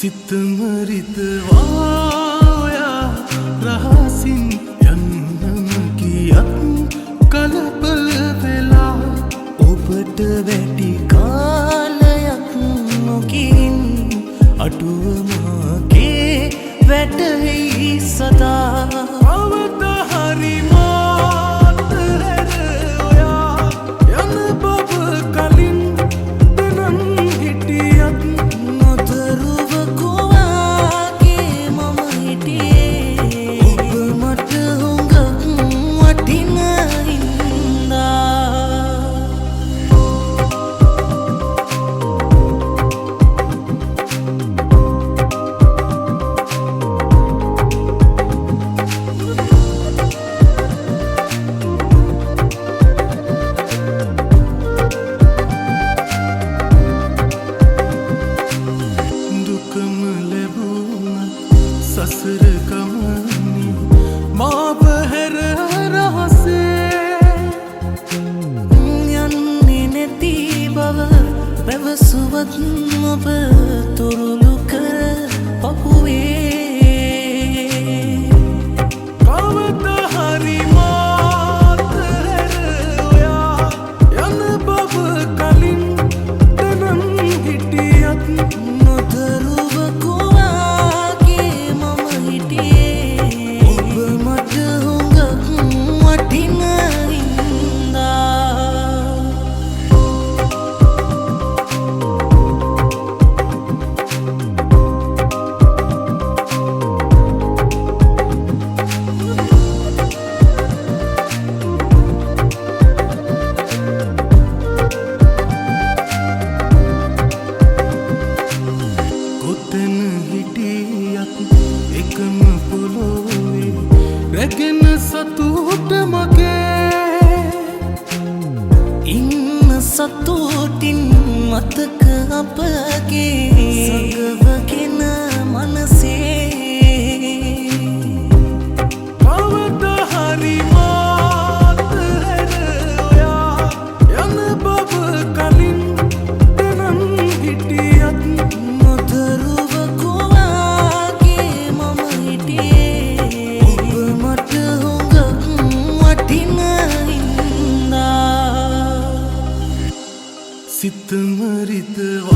සිතමරිතවායා රහසින් යන්නම ගියත් කලබල වෙලා ඔබට වැඩි කාලයක් නොගින් අඩුවමාගේ වැටෙයි සදා අවත හරි මාත හැර ඔයා යන බව කලින් දැනන් හිටියත් සසර ගමනේ මාව හැර රහසේ යන්නේ නැති බව පැවසුවත් ඔබ තුරුළු කර පපුවේ කවද හරි මාත හැර ඔයා යන බව කලින් දැනන් හිටියත් එකම පොළොවේ රැගෙන සතුට මගේ ඉන්න සතුටින් මතක අපගේ සඟවගෙන මනසේ කවද හරි මාත හැර ඔයා යන බව කලින් දැනන් හිටියත් සිතමරිතවායා